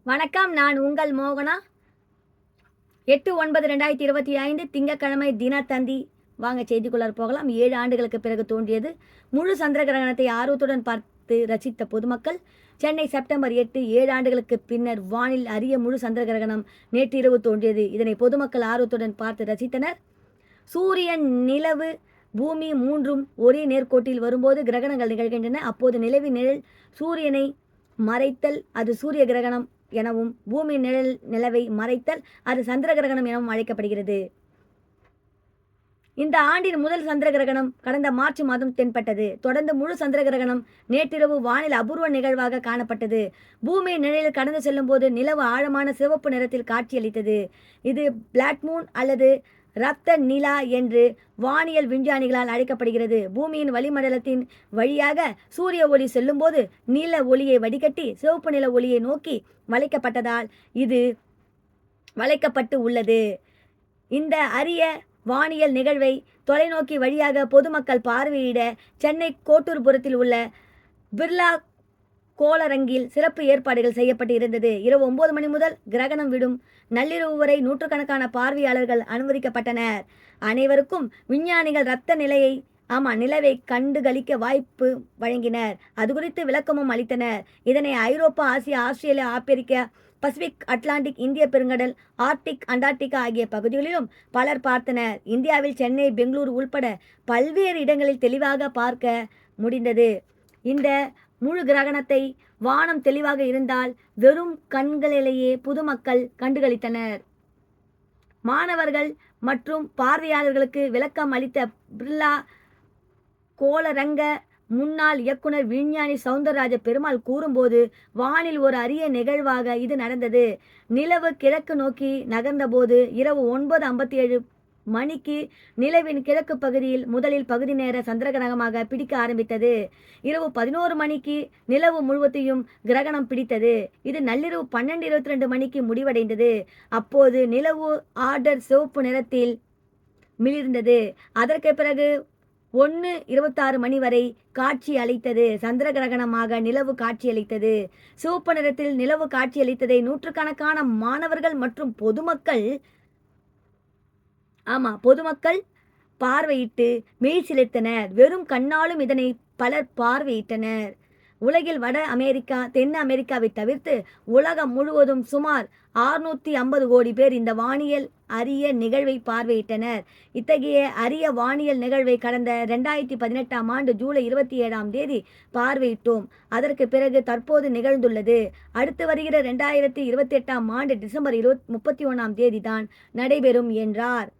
வணக்கம். நான் உங்கள் மோகனா. 8/9/2025 திங்கட்கிழமை தினத்தந்தி. வாங்க செய்திக்குள்ளார் போகலாம். 7 ஆண்டுகளுக்கு பிறகு தோன்றியது முழு சந்திர கிரகணத்தை ஆர்வத்துடன் பார்த்து ரசித்த பொதுமக்கள். சென்னை செப்டம்பர் 8 7 ஆண்டுகளுக்கு பின்னர் வானில் அரிய முழு சந்திர கிரகணம் நேற்றிரவு தோன்றியது. இதனை பொதுமக்கள் ஆர்வத்துடன் பார்த்து ரசித்தனர். சூரியன், நிலவு, பூமி மூன்றும் ஒரே நேர்கோட்டில் வரும்போது கிரகணங்கள் நிகழ்கின்றன. அப்போது நிலவின் நிழல் சூரியனை மறைத்தல் அது சூரிய கிரகணம் எனவும், பூமி நிலவை மறைத்தல் அது சந்திர கிரகணம் எனவும் அழைக்கப்படுகிறது. இந்த ஆண்டின் முதல் சந்திர கிரகணம் கடந்த மார்ச் மாதம் தென்பட்டது. தொடர்ந்து முழு சந்திர கிரகணம் நேற்றிரவு வானில் அபூர்வ நிகழ்வாக காணப்பட்டது. பூமி நிழலில் கடந்து செல்லும் போது நிலவு ஆழமான சிவப்பு நிறத்தில் காட்சியளித்தது. இது பிளாக் மூன் அல்லது இரத்த நிலா என்று வானியல் விஞ்ஞானிகளால் அழைக்கப்படுகிறது. பூமியின் வளிமண்டலத்தின் வழியாக சூரிய ஒளி செல்லும்போது நீல ஒளியை வடிகட்டி சிவப்பு நில ஒளியை நோக்கி வளைக்கப்பட்டதால் இது வளைக்கப்பட்டு உள்ளது. இந்த அரிய வானியல் நிகழ்வை தொலைநோக்கி வழியாக பொதுமக்கள் பார்வையிட சென்னை கோட்டூர்புரத்தில் உள்ள பிர்லா கோளரங்கில் சிறப்பு ஏற்பாடுகள் செய்யப்பட்டு இருந்தது. இரவு 9 மணி முதல் கிரகணம் விடும் நள்ளிரவு வரை நூற்றுக்கணக்கான பார்வையாளர்கள் அனுமதிக்கப்பட்டனர். அனைவருக்கும் விஞ்ஞானிகள் இரத்த நிலவை கண்டுகளிக்க வாய்ப்பு வழங்கினர். அது குறித்து விளக்கமும் அளித்தனர். இதனை Europe, Asia, Australia, Africa, Pacific, Atlantic, இந்திய பெருங்கடல், ஆர்டிக், அண்டார்டிகா ஆகிய பகுதிகளிலும் பலர் பார்த்தனர். இந்தியாவில் சென்னை, பெங்களூரு உள்பட பல்வேறு இடங்களில் தெளிவாக பார்க்க முடிந்தது. இந்த முழு கிரகணத்தை வானம் தெளிவாக இருந்தால் வெறும் கண்களிலேயே பொதுமக்கள் கண்டுகளித்தனர். மாணவர்கள் மற்றும் பார்வையாளர்களுக்கு விளக்கம் அளித்த பிர்லா கோளரங்க முன்னாள் இயக்குனர் விஞ்ஞானி சவுந்தரராஜ பெருமாள் கூறும்போது, வானில் ஒரு அரிய நிகழ்வாக இது நடந்தது. நிலவு கிழக்கு நோக்கி நகர்ந்தபோது இரவு 9:57 மணிக்கு நிலவின் கிழக்கு பகுதியில் முதலில் பகுதி நேர சந்திரகிரகணமாக பிடிக்க ஆரம்பித்தது. இரவு 11 மணிக்கு நிலவு முழுவதையும் கிரகணம் பிடித்தது. இது நள்ளிரவு 12:22 மணிக்கு முடிவடைந்தது. அப்போது நிலவு ஆர்டர் சிவப்பு நிறத்தில் மிளிர்ந்தது. அதற்கு பிறகு 1:26 மணி வரை காட்சி அளித்தது. சந்திர கிரகணமாக நிலவு காட்சியளித்தது. சிவப்பு நிறத்தில் நிலவு காட்சியளித்ததை நூற்றுக்கணக்கான மாணவர்கள் மற்றும் பொதுமக்கள் பார்வையிட்டு மெய் சிலிர்த்தனர். வெறும் கண்ணாலும் இதனை பலர் பார்வையிட்டனர். உலகில் வட அமெரிக்கா, தென் அமெரிக்காவை தவிர்த்து உலகம் முழுவதும் சுமார் 650 கோடி பேர் இந்த வானியல் அரிய நிகழ்வை பார்வையிட்டனர். இத்தகைய அரிய வானியல் நிகழ்வை கடந்த 2018ஆம் ஆண்டு ஜூலை 27ஆம் தேதி பார்வையிட்டோம். அதற்கு பிறகு தற்போது நிகழ்ந்துள்ளது. அடுத்து வருகிற 2028ஆம் ஆண்டு டிசம்பர் 31ஆம் தேதி தான் நடைபெறும் என்றார்.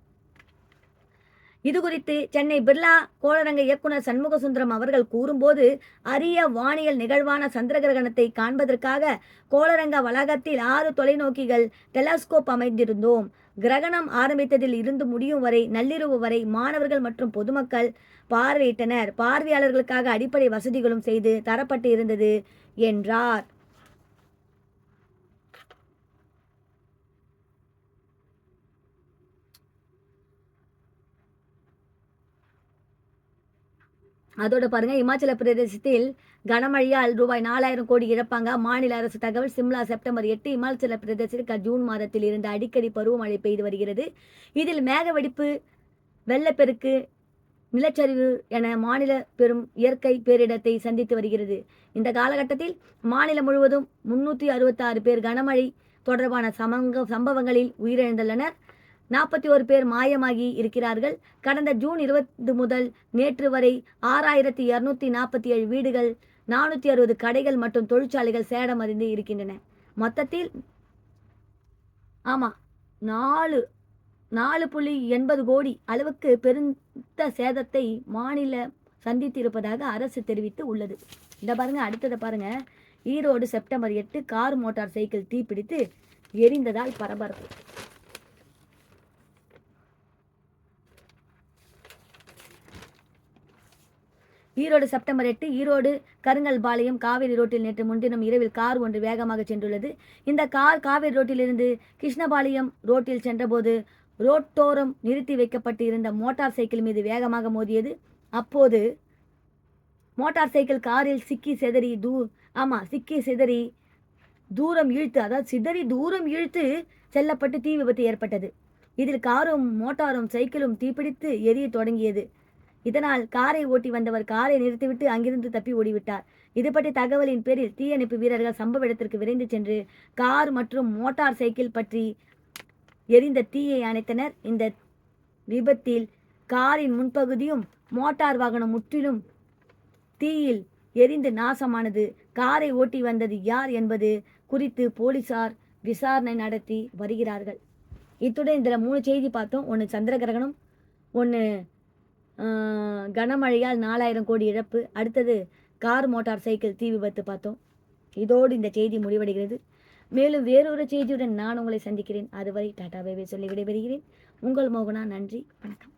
இதுகுறித்து சென்னை பிர்லா கோளரங்க இயக்குனர் சண்முகசுந்தரம் அவர்கள் கூறும்போது, அரிய வானியல் நிகழ்வான சந்திர கிரகணத்தை காண்பதற்காக கோளரங்க வளாகத்தில் 6 தொலைநோக்கிகள் டெலஸ்கோப் அமைந்திருந்தோம். கிரகணம் ஆரம்பித்ததில் இருந்து முடியும் வரை நள்ளிரவு வரை மாணவர்கள் மற்றும் பொதுமக்கள் பார்வையிட்டனர். பார்வையாளர்களுக்காக அடிப்படை வசதிகளும் செய்து தரப்பட்டு இருந்தது என்றார். அதோட பாருங்க, இமாச்சல பிரதேசத்தில் கனமழையால் ரூபாய் 4000 கோடி இழப்பாங்க மாநில அரசு தகவல். சிம்லா செப்டம்பர் 8 இமாச்சல பிரதேசத்தில் ஜூன் மாதத்தில் இருந்து அடிக்கடி பருவமழை பெய்து வருகிறது. இதில் மேகவெடிப்பு, வெள்ளப்பெருக்கு, நிலச்சரிவு என மாநில பெரும் இயற்கை பேரிடத்தை சந்தித்து வருகிறது. இந்த காலகட்டத்தில் மாநிலம் முழுவதும் 366 பேர் கனமழை தொடர்பான சம்பவங்களில் உயிரிழந்துள்ளனர். 41 பேர் மாயமாகி இருக்கிறார்கள். கடந்த ஜூன் 20 முதல் நேற்று வரை 6247 வீடுகள், 460 கடைகள் மற்றும் தொழிற்சாலைகள் சேதமடைந்து இருக்கின்றன. மொத்தத்தில் 4.80 கோடி அளவுக்கு பெருத்த சேதத்தை மாநில சந்தித்து இருப்பதாக அரசு தெரிவித்து உள்ளது. இந்த பாருங்க, அடுத்ததை பாருங்க. Erode September 8 car motor cycle தீப்பிடித்து எரிந்ததால் பரபரப்பு. ஈரோடு செப்டம்பர் 8 ஈரோடு கருங்கல்பாளையம் காவேரி ரோட்டில் நேற்று முன்தினம் இரவில் கார் ஒன்று வேகமாக சென்றுள்ளது. இந்த கார் காவேரி ரோட்டிலிருந்து கிருஷ்ணபாளையம் ரோட்டில் சென்றபோது ரோட்டோரம் நிறுத்தி வைக்கப்பட்டு இருந்த மோட்டார் சைக்கிள் மீது வேகமாக மோதியது. அப்போது மோட்டார் சைக்கிள் காரில் சிக்கி சிதறி தூரம் இழுத்து, அதாவது சிதறி தூரம் இழுத்து செல்லப்பட்டு தீ விபத்து ஏற்பட்டது. இதில் காரும் மோட்டாரும் சைக்கிளும் தீப்பிடித்து எரிய தொடங்கியது. இதனால் காரை ஓட்டி வந்தவர் காரை நிறுத்திவிட்டு அங்கிருந்து தப்பி ஓடிவிட்டார். இது பற்றி தகவலின் பேரில் தீயணைப்பு வீரர்கள் சம்பவ இடத்திற்கு விரைந்து சென்று கார் மற்றும் மோட்டார் சைக்கிள் பற்றி எரிந்த தீயை அணைத்தனர். இந்த விபத்தில் காரின் முன்பகுதியும் மோட்டார் வாகனம் முற்றிலும் தீயில் எரிந்து நாசமானது. காரை ஓட்டி வந்தது யார் என்பது குறித்து போலீசார் விசாரணை நடத்தி வருகிறார்கள். இத்துடன் இதில் 3 செய்தி பார்த்தோம். ஒன்று சந்திர கிரகணம், ஒன்று கனமழையால் 4000 கோடி இழப்பு, அடுத்தது கார் மோட்டார் சைக்கிள் தீ விபத்து பார்த்தோம். இதோடு இந்த செய்தி முடிவடைகிறது. மேலும் வேறொரு செய்தியுடன் நான் உங்களை சந்திக்கிறேன். அதுவரை டாடா பை பை சொல்லி விடைபெறுகிறேன். உங்கள் மோகனா. நன்றி, வணக்கம்.